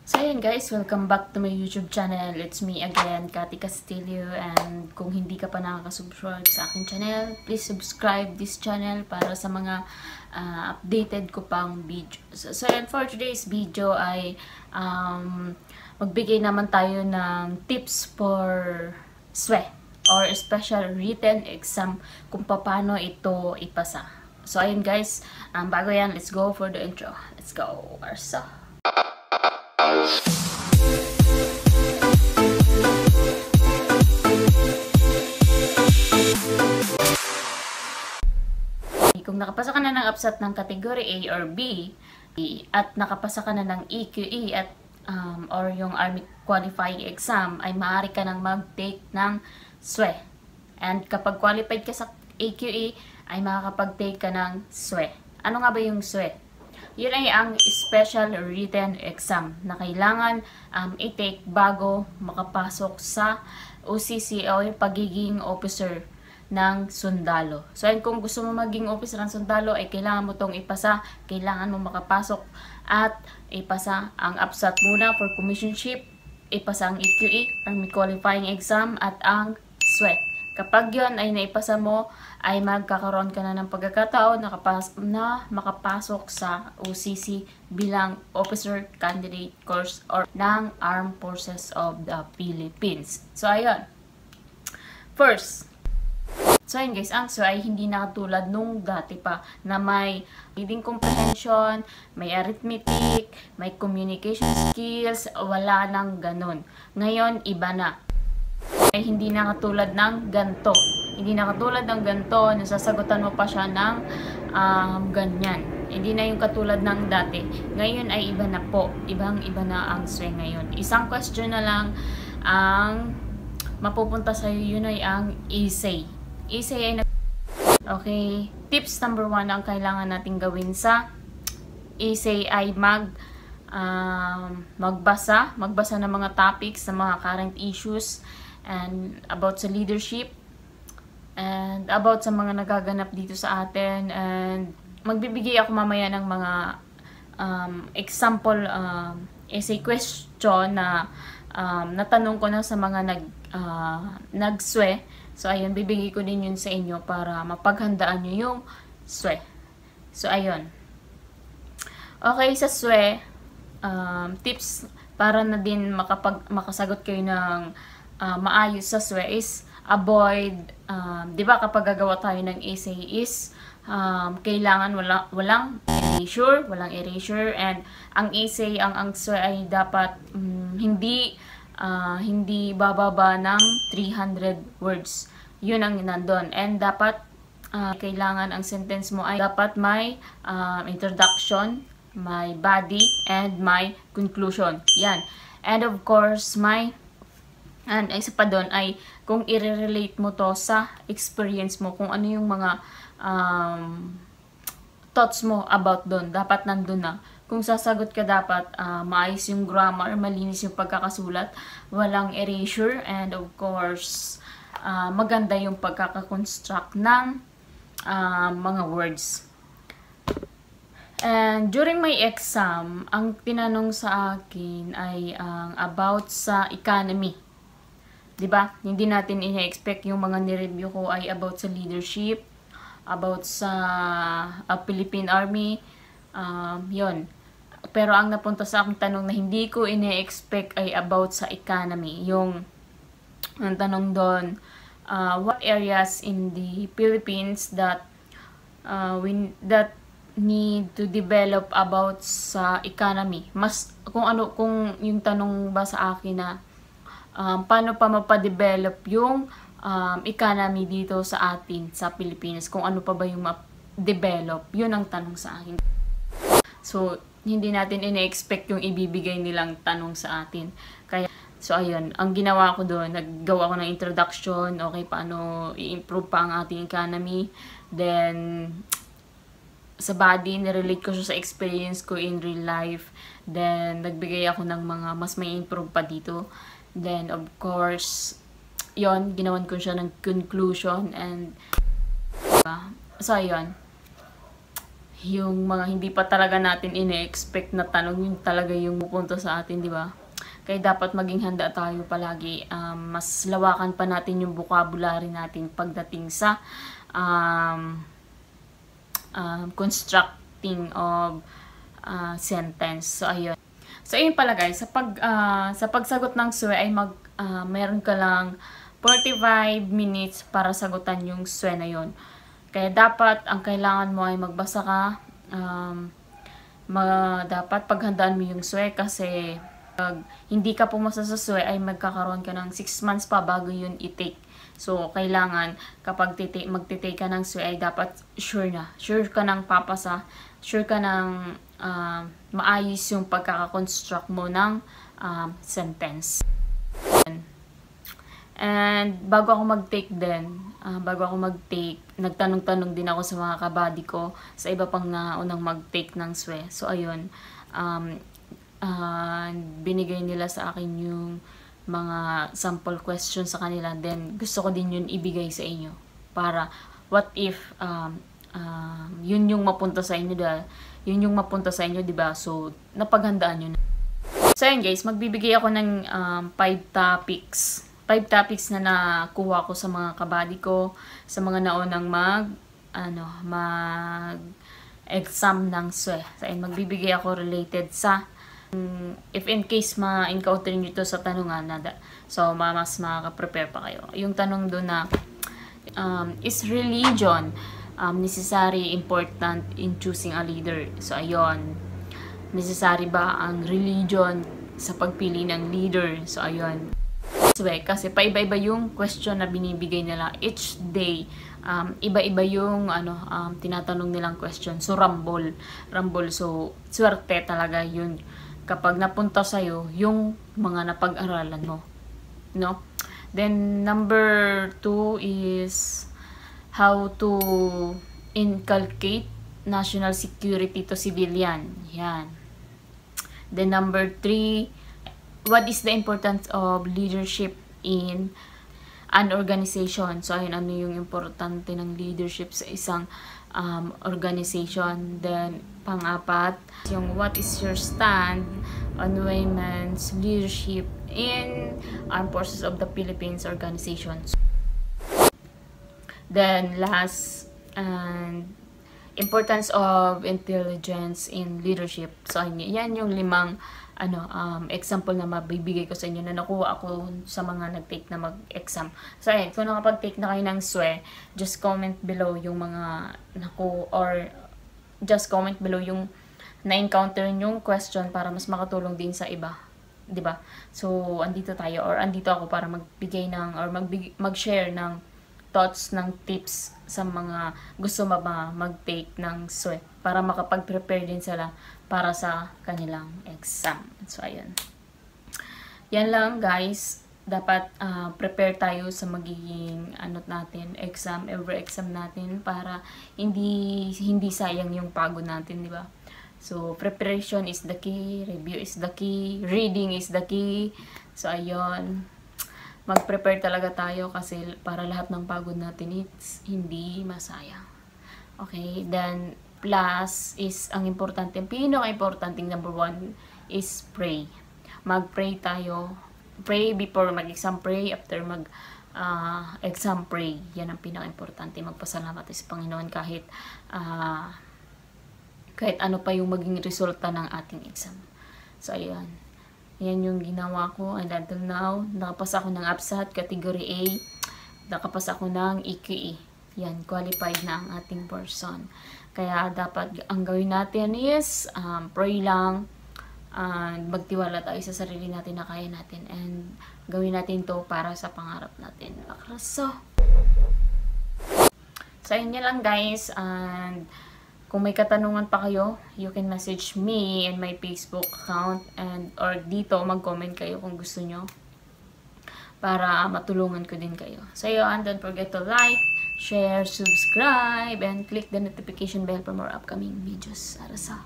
So ayun guys, welcome back to my YouTube channel. It's me again, Cathy Castillo. And kung hindi ka pa nakakasubscribe sa aking channel, please subscribe this channel para sa mga updated ko pang video. So and for today's video ay magbigay naman tayo ng tips for SWE or Special Written Exam kung paano ito ipasa. So ayun guys, bago yan, let's go for the intro. Let's go, Arsa. Kung nakapasa ka na ng APSAT ng category A or B at nakapasa ka na ng EQE at or yung Army Qualifying Exam, ay maaari ka nang mag-take ng SWE. And kapag qualified ka sa EQE, ay makakapag-take ka ng SWE. Ano nga ba yung SWE? Yun ay ang Special Written Exam na kailangan i-take bago makapasok sa OCC o yung pagiging officer ng sundalo. So, kung gusto mo maging officer ng sundalo, ay kailangan mo itong ipasa, kailangan mo makapasok at ipasa ang APSAT muna for commissionship, ipasa ang EQE, Army Qualifying Exam, at ang SWE. Kapag yon ay naipasa mo, ay magkakaroon ka na ng pagkakataon na makapasok sa OCC bilang Officer Candidate Course or ng Armed Forces of the Philippines. So, ayun. First, so ayun guys, ang SWE ay hindi na katulad nung dati pa na may reading comprehension, may arithmetic, may communication skills, wala nang ganun. Ngayon, iba na. Ay hindi na katulad ng ganto. Hindi na katulad ng ganto, nasasagutan mo pa siya ng ganyan. Hindi na yung katulad ng dati. Ngayon ay iba na po. Ibang-iba na ang SWE ngayon. Isang question na lang ang mapupunta sa'yo, yun ay ang essay. Essay ay okay. Tips number 1 ang kailangan natin gawin sa essay ay magbasa ng mga topics, sa mga current issues, and about sa leadership, and about sa mga nagaganap dito sa atin. And magbibigay ako mamaya ng mga example essay question na natanong ko na sa mga nag-SWE. So ayun, bibigay ko din yun sa inyo para mapaghandaan nyo yung SWE. So ayun. Okay, sa SWE, tips para na din makasagot kayo ng maayos sa SWE is avoid, di ba kapag gagawa tayo ng essay is kailangan walang erasure, and ang essay, ang SWE ay dapat hindi bababa ng 300 words. Yun ang nandun. And dapat kailangan ang sentence mo ay dapat may introduction, may body, and may conclusion. Yan. And of course, and isa pa doon ay kung i-relate mo to sa experience mo, kung ano yung mga thoughts mo about doon, dapat nandun na. Kung sasagot ka, dapat maayos yung grammar, malinis yung pagkakasulat, walang erasure, and of course, maganda yung pagkakakonstruct ng mga words. And during my exam, ang tinanong sa akin ay about sa economy. Diba? Hindi natin ina-expect yung mga nireview ko ay about sa leadership, about sa Philippine Army, yon. Pero ang napunta sa aking tanong na hindi ko ina-expect ay about sa economy. Yung ang tanong doon, what areas in the Philippines that need to develop about sa economy. Mas kung yung tanong ba sa akin na paano pa mapadevelop yung economy dito sa atin, sa Pilipinas, kung ano pa ba yung ma-develop, yun ang tanong sa akin. So, hindi natin ina-expect yung ibibigay nilang tanong sa atin. Kaya, so ayun, ang ginawa ko doon, naggawa ko ng introduction, okay, paano i-improve pa ang ating economy, then sa body, nirelate ko siya sa experience ko in real life, then nagbigay ako ng mga mas may improve pa dito. Then, of course, yon, ginawan ko siya ng conclusion, and so, ayun. yung mga hindi pa talaga natin ine-expect na tanong yung talaga yung pupunta sa atin, di ba? Kaya dapat maging handa tayo palagi. Mas lawakan pa natin yung vocabulary natin pagdating sa constructing of sentence. So, ayun. So, ayun pala guys. Sa pagsagot ng SWE ay meron ka lang 45 minutes para sagutan yung SWE na yun. Kaya dapat, ang kailangan mo ay magbasa ka. Dapat paghandaan mo yung SWE kasi pag hindi ka pumasa sa SWE ay magkakaroon ka ng 6 months pa bago yun i-take. So, kailangan kapag magtitake ka ng SWE ay dapat sure na. Sure ka ng papasa. Sure ka ng maayos yung pagkakakonstruct mo ng sentence. And bago ako mag-take nagtanong-tanong din ako sa mga kabady ko sa iba pang naunang mag-take ng SWE. So, ayun. Binigay nila sa akin yung mga sample questions sa kanila. Then, gusto ko din yun ibigay sa inyo. Para, what if, yun yung mapunta sa inyo, diba? So, napaghandaan yun. So, ayun guys, magbibigay ako ng 5 topics. 5 topics na nakuha ko sa mga kabady ko, sa mga naunang mag-exam ng SWE. So, ayun, magbibigay ako related sa if in case ma-encounter nyo ito sa tanungan, so mas makaka-prepare pa kayo. Yung tanong doon na, is religion necessary, important in choosing a leader? So, ayun. Necessary ba ang religion sa pagpili ng leader? So, ayun. Kasi paiba-iba yung question na binibigay nila each day. Iba-iba yung tinatanong nilang question. So, rumble. So, swerte talaga yun kapag napunta sa'yo yung mga napag-aralan mo. No? Then, number 2 is how to inculcate national security to civilian. Yan. Then, number 3, what is the importance of leadership in an organization? So, ayun, ano yung importante ng leadership sa isang organization. Then, pang-apat, yung what is your stand on women's leadership in Armed Forces of the Philippines organizations. Then, last, importance of intelligence in leadership. So, yan yung 5 example na mabibigay ko sa inyo na nakuha ako sa mga nag-take na mag-exam. So, ayun, kung nakapag-take na kayo ng SWE, just comment below yung mga just comment below yung na-encounter yung question para mas makatulong din sa iba. 'Di ba? So, andito ako para magbigay ng or mag-share ng thoughts, ng tips sa mga gusto mag-take ng SWE para makapag-prepare din sila para sa kanilang exam. So, ayan. Yan lang, guys. Dapat prepare tayo sa magiging exam natin para hindi sayang yung pagod natin, di ba? So, preparation is the key, review is the key, reading is the key. So, ayun. Mag-prepare talaga tayo kasi para lahat ng pagod natin hindi masayang. Okay, then plus is ang importante, ang pinaka-importante number 1 is pray. Mag-pray tayo. Pray before mag-exam, pray after mag-exam, pray. Yan ang pinaka-importante. Magpasalamat sa Panginoon kahit ano pa yung maging resulta ng ating exam. So, ayan. Yan yung ginawa ko. And until now, nakapasa ako ng APSAT, Category A. Nakapasa ako ng EQE. Yan, qualified na ang ating person. Kaya dapat, ang gawin natin is, pray lang, magtiwala tayo sa sarili natin na kaya natin. And gawin natin to para sa pangarap natin. So yun lang guys. And kung may katanungan pa kayo, you can message me in my Facebook account or dito mag-comment kayo kung gusto nyo para matulungan ko din kayo. So yun, don't forget to like, share, subscribe, and click the notification bell for more upcoming videos. Arasa!